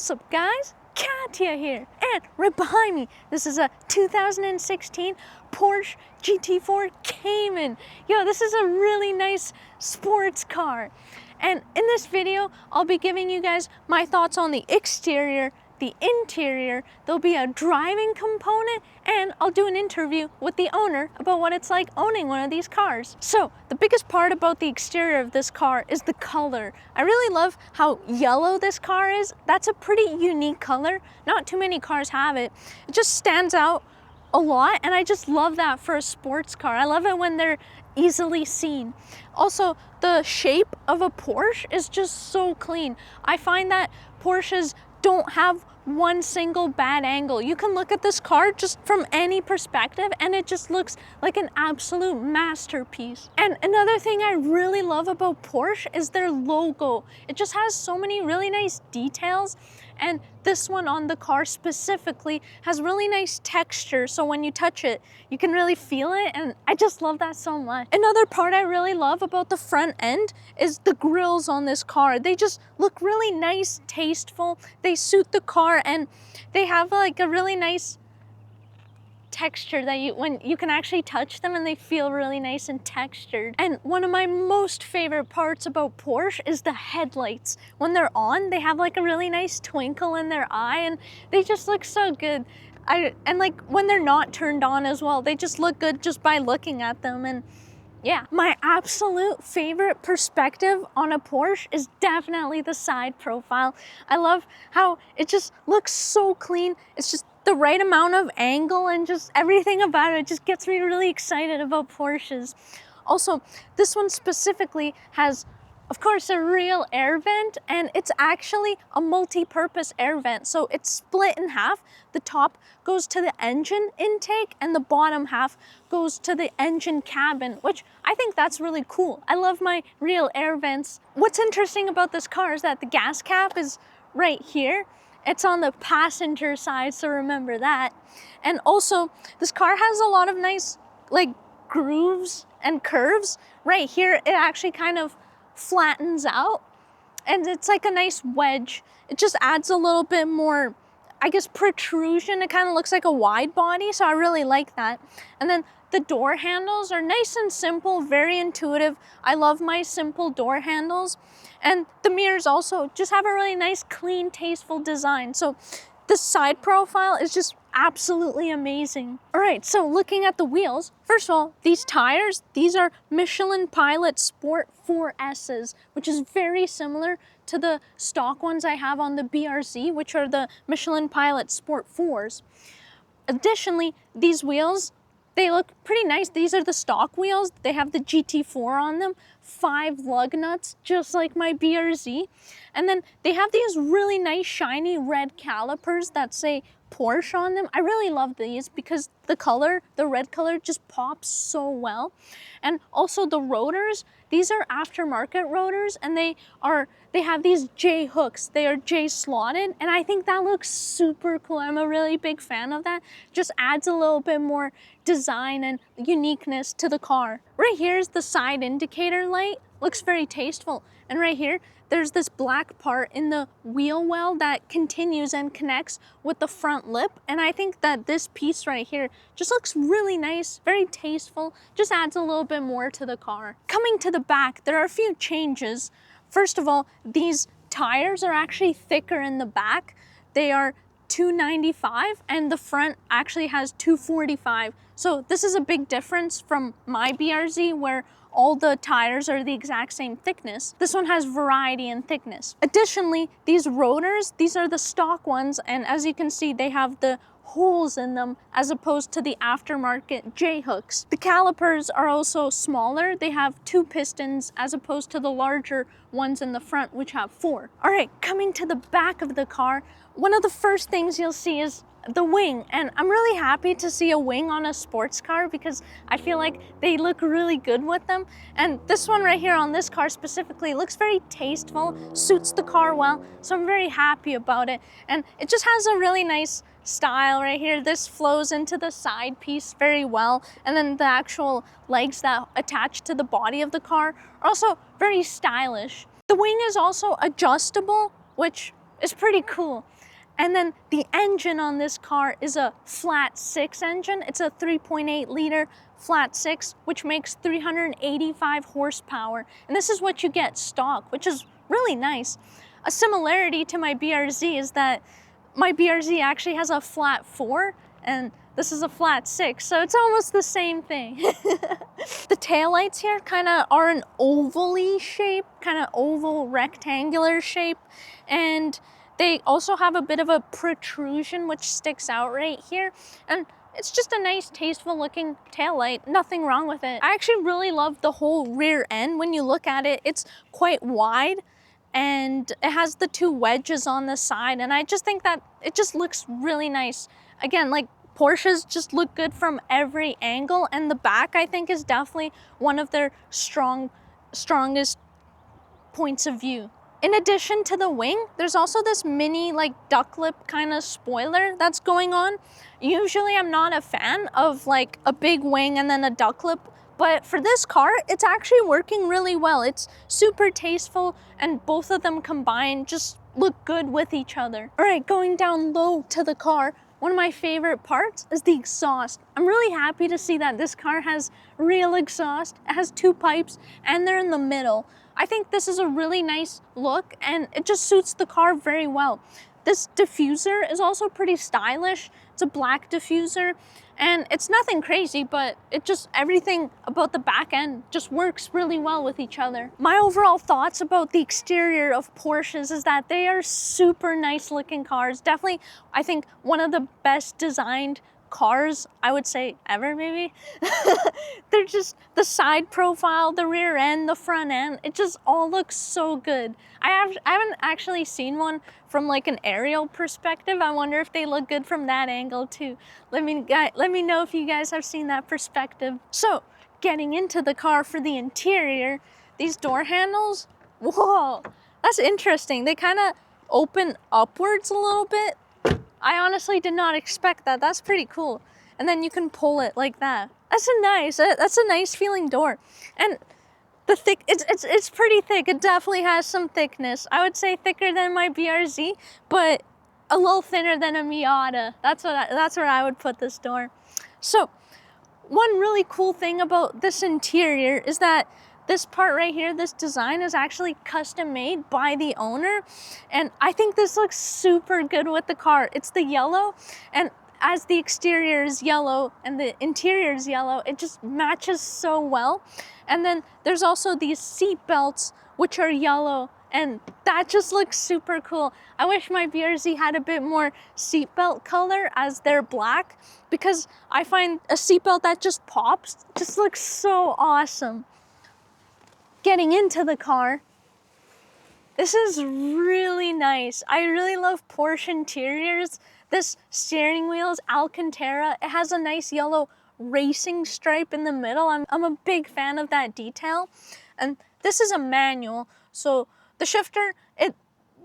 What's up, guys? Katya here, and right behind me, this is a 2016 Porsche GT4 Cayman. Yo, this is a really nice sports car. And in this video, I'll be giving you guys my thoughts on the exterior, the interior, there'll be a driving component, and I'll do an interview with the owner about what it's like owning one of these cars. So the biggest part about the exterior of this car is the color. I really love how yellow this car is. That's a pretty unique color. Not too many cars have it. It just stands out a lot, and I just love that for a sports car. I love it when they're easily seen. Also, the shape of a Porsche is just so clean. I find that Porsches don't have one single bad angle. You can look at this car just from any perspective and it just looks like an absolute masterpiece. And another thing I really love about Porsche is their logo. It just has so many really nice details, and this one on the car specifically has really nice texture, so when you touch it you can really feel it, and I just love that so much. Another part I really love about the front end is the grills on this car. They just look really nice, tasteful, they suit the car, and they have like a really nice texture that when you can actually touch them and they feel really nice and textured. And one of my most favorite parts about Porsche is the headlights. When they're on, they have like a really nice twinkle in their eye and they just look so good. And like when they're not turned on as well, they just look good just by looking at them. And yeah, my absolute favorite perspective on a Porsche is definitely the side profile. I love how it just looks so clean. It's just the right amount of angle, and just everything about it just gets me really excited about Porsches. Also, this one specifically has, of course, a real air vent, and it's actually a multi-purpose air vent. So it's split in half. The top goes to the engine intake and the bottom half goes to the engine cabin, which I think that's really cool. I love my real air vents. What's interesting about this car is that the gas cap is right here. It's on the passenger side, so remember that. And also, this car has a lot of nice like grooves and curves. Right here, it actually kind of flattens out and it's like a nice wedge. It just adds a little bit more, I guess, protrusion. It kind of looks like a wide body, so I really like that. And then the door handles are nice and simple, very intuitive. I love my simple door handles. And the mirrors also just have a really nice, clean, tasteful design. So the side profile is just absolutely amazing. All right, so looking at the wheels, first of all, these tires, these are Michelin Pilot Sport 4S's, which is very similar to the stock ones I have on the BRZ, which are the Michelin Pilot Sport 4s. Additionally, these wheels, they look pretty nice. These are the stock wheels. They have the GT4 on them, 5 lug nuts, just like my BRZ. And then they have these really nice shiny red calipers that say Porsche on them. I really love these because the color, the red color, just pops so well. And also the rotors, these are aftermarket rotors, and they have these J hooks. They are J slotted, and I think that looks super cool. I'm a really big fan of that. Just adds a little bit more design and uniqueness to the car. Right here is the side indicator light. Looks very tasteful. And right here, there's this black part in the wheel well that continues and connects with the front lip. And I think that this piece right here just looks really nice, very tasteful, just adds a little bit more to the car. Coming to the back, there are a few changes. First of all, these tires are actually thicker in the back. They are 295 and the front actually has 245. So this is a big difference from my BRZ where all the tires are the exact same thickness. This one has variety in thickness. Additionally, these rotors, these are the stock ones, and as you can see, they have the holes in them as opposed to the aftermarket J hooks. The calipers are also smaller. They have 2 pistons as opposed to the larger ones in the front, which have 4. All right, coming to the back of the car, one of the first things you'll see is the wing, and I'm really happy to see a wing on a sports car because I feel like they look really good with them. And this one right here on this car specifically looks very tasteful, suits the car well, so I'm very happy about it. And it just has a really nice style right here. This flows into the side piece very well, and then the actual legs that attach to the body of the car are also very stylish. The wing is also adjustable, which is pretty cool. And then the engine on this car is a flat 6 engine. It's a 3.8 liter flat 6, which makes 385 horsepower. And this is what you get stock, which is really nice. A similarity to my BRZ is that my BRZ actually has a flat 4, and this is a flat 6, so it's almost the same thing. The taillights here kind of are an oval-y shape, kind of oval rectangular shape, and they also have a bit of a protrusion which sticks out right here, and it's just a nice, tasteful looking taillight. Nothing wrong with it. I actually really love the whole rear end. When you look at it, it's quite wide, and it has the 2 wedges on the side, and I just think that it just looks really nice. Again, like, Porsches just look good from every angle, and the back, I think, is definitely one of their strongest points of view. In addition to the wing, there's also this mini like duck lip kind of spoiler that's going on. Usually I'm not a fan of like a big wing and then a duck lip, but for this car, it's actually working really well. It's super tasteful, and both of them combined just look good with each other. All right, going down low to the car, one of my favorite parts is the exhaust. I'm really happy to see that this car has real exhaust. It has 2 pipes, and they're in the middle. I think this is a really nice look, and it just suits the car very well. This diffuser is also pretty stylish. It's a black diffuser, and it's nothing crazy, but it just, everything about the back end just works really well with each other. My overall thoughts about the exterior of Porsches is that they are super nice looking cars. Definitely, I think one of the best designed cars, I would say, ever maybe. They're just, the side profile, the rear end, the front end, it just all looks so good. I haven't actually seen one from like an aerial perspective. I wonder if they look good from that angle too. Let me know if you guys have seen that perspective. So, getting into the car for the interior, these door handles, whoa, that's interesting. They kind of open upwards a little bit. I honestly did not expect that. That's pretty cool. And then you can pull it like that. That's a nice feeling door. And the thick, it's pretty thick. It definitely has some thickness. I would say thicker than my BRZ, but a little thinner than a Miata. That's where I would put this door. So, one really cool thing about this interior is that this part right here, this design is actually custom made by the owner. And I think this looks super good with the car. It's the yellow, and as the exterior is yellow and the interior is yellow, it just matches so well. And then there's also these seat belts, which are yellow, and that just looks super cool. I wish my BRZ had a bit more seatbelt color as they're black, because I find a seatbelt that just pops just looks so awesome. Getting into the car, this is really nice. I really love Porsche interiors. This steering wheel is Alcantara. It has a nice yellow racing stripe in the middle. I'm a big fan of that detail. And this is a manual, so the shifter, it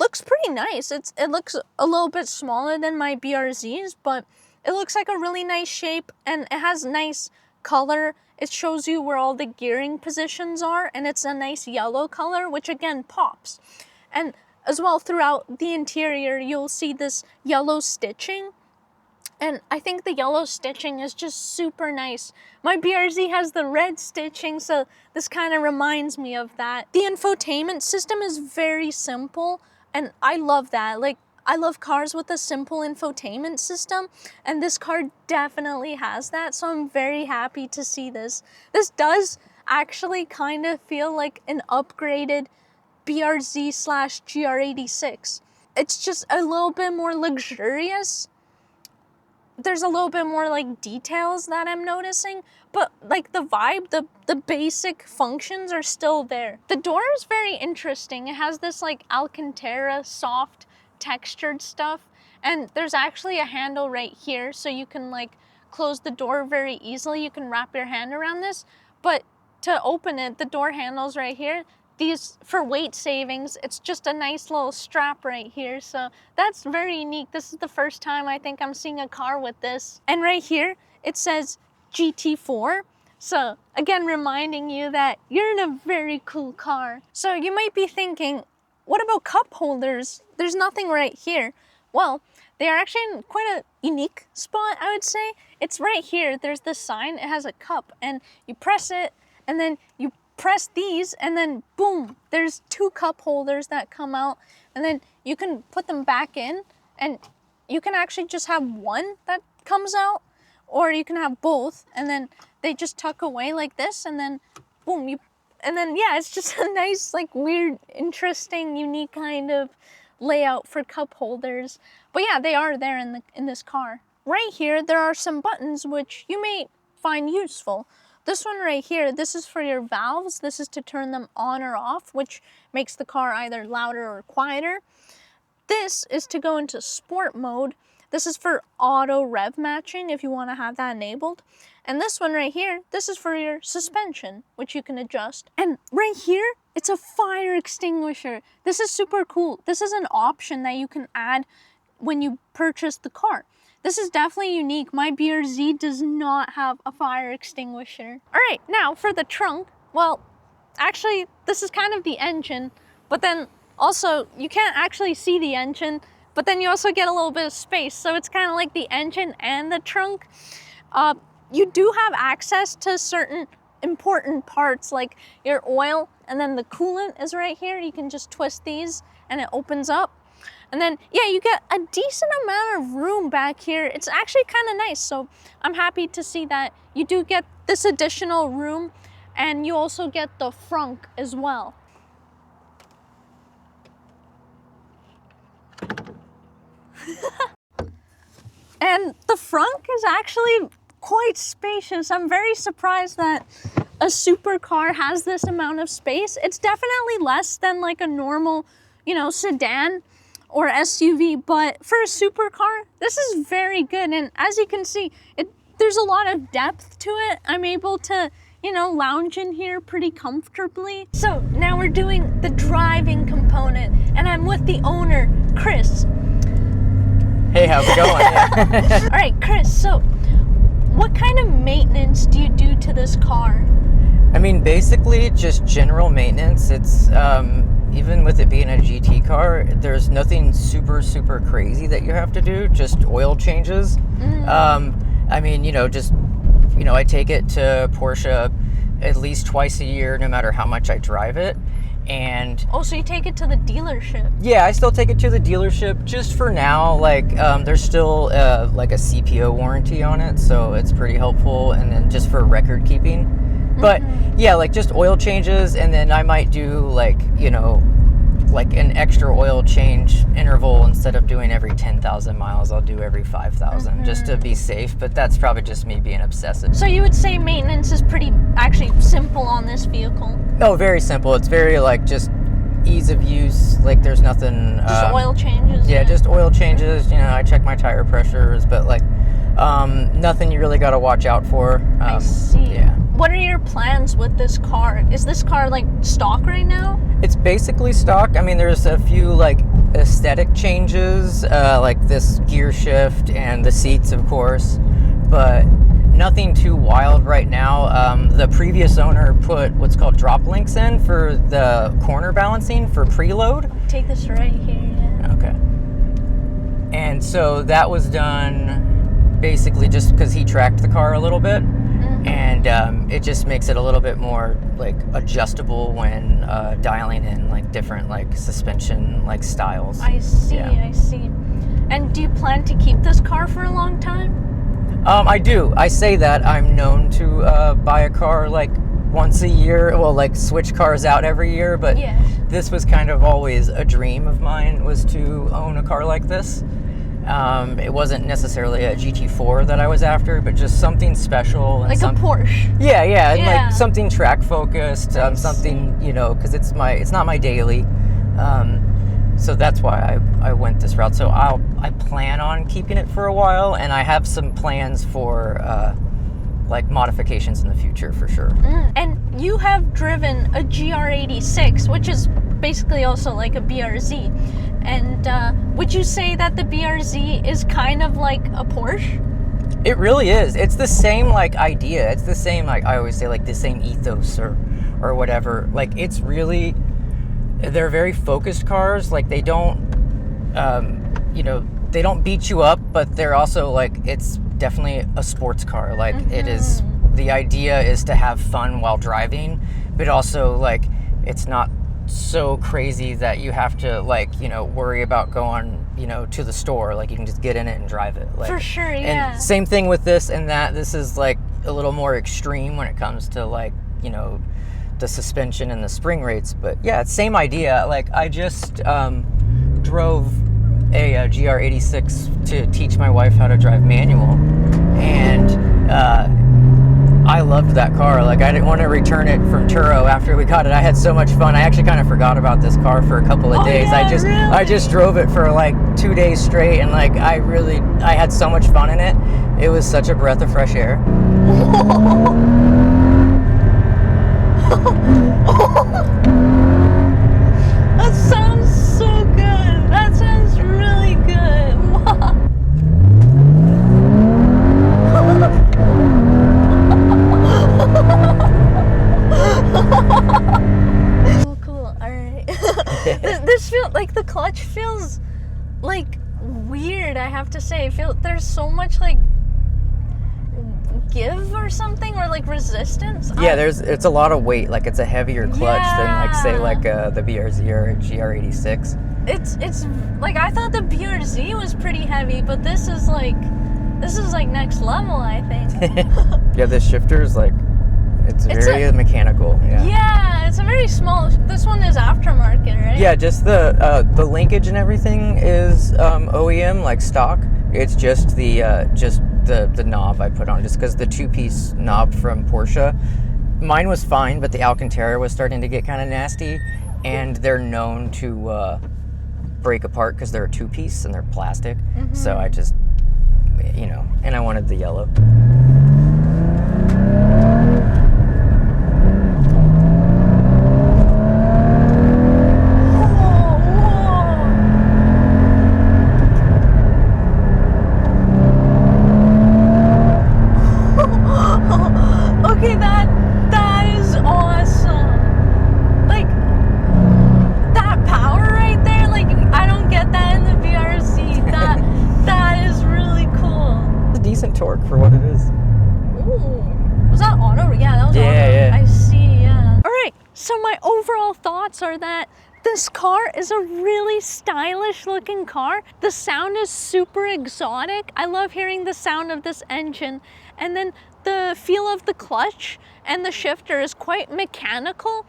looks pretty nice. It looks a little bit smaller than my BRZ's, but it looks like a really nice shape, and it has nice color. It shows you where all the gearing positions are, and it's a nice yellow color, which again pops. And as well, throughout the interior, you'll see this yellow stitching, and I think the yellow stitching is just super nice. My BRZ has the red stitching, so this kind of reminds me of that. The infotainment system is very simple, and I love that. Like, I love cars with a simple infotainment system, and this car definitely has that, so I'm very happy to see this. This does actually kind of feel like an upgraded BRZ/GR86. It's just a little bit more luxurious. There's a little bit more like details that I'm noticing, but like the vibe, the basic functions are still there. The door is very interesting. It has this like Alcantara soft textured stuff, and there's actually a handle right here, so you can like close the door very easily. You can wrap your hand around this, but to open it, the door handles right here. These, for weight savings, it's just a nice little strap right here, so that's very unique. This is the first time I think I'm seeing a car with this. And right here, it says GT4. So again, reminding you that you're in a very cool car. So you might be thinking, what about cup holders? There's nothing right here. Well, they are actually in quite a unique spot, I would say. It's right here. There's this sign. It has a cup, and you press it, and then you press these, and then boom, there's 2 cup holders that come out, and then you can put them back in, and you can actually just have one that comes out, or you can have both, and then they just tuck away like this, and then boom, and then yeah, it's just a nice, like, weird, interesting, unique kind of layout for cup holders. But yeah, they are there in this car. Right here, there are some buttons which you may find useful. This one right here, this is for your valves. This is to turn them on or off, which makes the car either louder or quieter. This is to go into sport mode. This is for auto rev matching if you want to have that enabled. And this one right here, this is for your suspension, which you can adjust. And right here, it's a fire extinguisher. This is super cool. This is an option that you can add when you purchase the car. This is definitely unique. My BRZ does not have a fire extinguisher. All right, now for the trunk. Well, actually, this is kind of the engine, but then also you can't actually see the engine, but then you also get a little bit of space. So it's kind of like the engine and the trunk. You do have access to certain important parts like your oil, and then the coolant is right here. You can just twist these and it opens up. And then, yeah, you get a decent amount of room back here. It's actually kind of nice. So I'm happy to see that you do get this additional room, and you also get the frunk as well. And the frunk is actually quite spacious. I'm very surprised that a supercar has this amount of space. It's definitely less than like a normal, you know, sedan or SUV, but for a supercar, this is very good. And as you can see, there's a lot of depth to it. I'm able to, you know, lounge in here pretty comfortably. So now we're doing the driving component, and I'm with the owner, Chris. Hey, how's it going? All right, Chris, so what kind of maintenance do you do to this car? I mean, basically just general maintenance. It's, even with it being a GT car, there's nothing super crazy that you have to do, just oil changes. I mean, you know, just, you know, I take it to Porsche at least twice a year, no matter how much I drive it. And oh, so you take it to the dealership? Yeah, I still take it to the dealership just for now. Like, there's still like a CPO warranty on it, so it's pretty helpful. And then just for record keeping. But yeah, like just oil changes, and then I might do like, you know, like an extra oil change interval. Instead of doing every 10,000 miles, I'll do every 5,000 just to be safe. But that's probably just me being obsessive. So you would say maintenance is pretty actually simple on this vehicle? Oh, very simple. It's very like just ease of use. Like there's nothing. Just oil changes? Yeah, just oil changes. You know, I check my tire pressures, but like nothing you really got to watch out for. I see. Yeah. What are your plans with this car? Is this car like stock right now? It's basically stock. I mean, there's a few like aesthetic changes, like this gear shift and the seats, of course, but nothing too wild right now. The previous owner put what's called drop links in for the corner balancing for preload. Take this right here, yeah. Okay. And so that was done basically just because he tracked the car a little bit. And it just makes it a little bit more like adjustable when dialing in like different like suspension like styles. I see, yeah. I see. And do you plan to keep this car for a long time? I do. I say that I'm known to buy a car like once a year. Well, like switch cars out every year, but yeah. This was kind of always a dream of mine, was to own a car like this. It wasn't necessarily a GT4 that I was after, but just something special. And like a Porsche. Yeah, and like something track focused, something, you know, because it's not my daily. So that's why I went this route. So I plan on keeping it for a while, and I have some plans for like modifications in the future for sure. And you have driven a GR86, which is basically also like a BRZ. And would you say that the BRZ is kind of like a Porsche? It really is. It's the same like idea. It's the same, like I always say, like the same ethos or whatever. Like it's really, they're very focused cars. Like they don't, you know, they don't beat you up, but they're also like, it's definitely a sports car. Like it is, the idea is to have fun while driving, but also like it's not so crazy that you have to like, you know, worry about going, you know, to the store. Like you can just get in it and drive it. Like, For sure, yeah. And same thing with this and that. This is like a little more extreme when it comes to like, you know, the suspension and the spring rates. But yeah, it's same idea. Like I just drove a GR86 to teach my wife how to drive manual, and I loved that car. Like I didn't want to return it from Turo after we got it. I had so much fun. I actually kind of forgot about this car for a couple of days. Yeah, I just drove it for like 2 days straight, and like I had so much fun in it. It was such a breath of fresh air. That sounds so good. That sounds really good. Cool. All right. This feels like the clutch feels like weird. I have to say, there's so much like give or something, or like resistance. Yeah, it's a lot of weight. Like it's a heavier clutch than like say like the BRZ or a GR86. It's like I thought the BRZ was pretty heavy, but this is like next level, I think. Yeah, this shifter is like it's very mechanical. Yeah, it's a very small. This one is aftermarket, right? Yeah, just the linkage and everything is OEM, like stock. It's just the knob I put on, just because the 2-piece knob from Porsche, mine was fine, but the Alcantara was starting to get kind of nasty, and they're known to break apart because they're a 2-piece and they're plastic. So I just, you know, and I wanted the yellow. Okay, that is awesome. Like that power right there, like I don't get that in the BRZ. That is really cool. It's a decent torque for what it is. Ooh. Was that auto? Yeah, that was auto. Yeah. I see, yeah. All right, so my overall thoughts are that this car is a really stylish looking car. The sound is super exotic. I love hearing the sound of this engine. And then the feel of the clutch and the shifter is quite mechanical,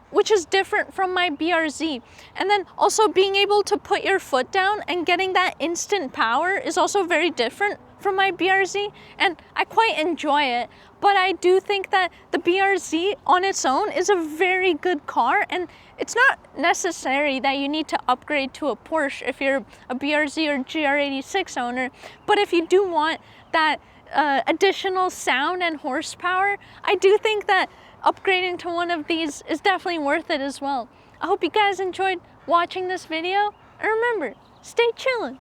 which is different from my BRZ. And then also being able to put your foot down and getting that instant power is also very different from my BRZ, and I quite enjoy it. But I do think that the BRZ on its own is a very good car, and it's not necessary that you need to upgrade to a Porsche if you're a BRZ or GR86 owner. But if you do want that additional sound and horsepower, I do think that upgrading to one of these is definitely worth it as well. I hope you guys enjoyed watching this video, and remember, stay chillin'.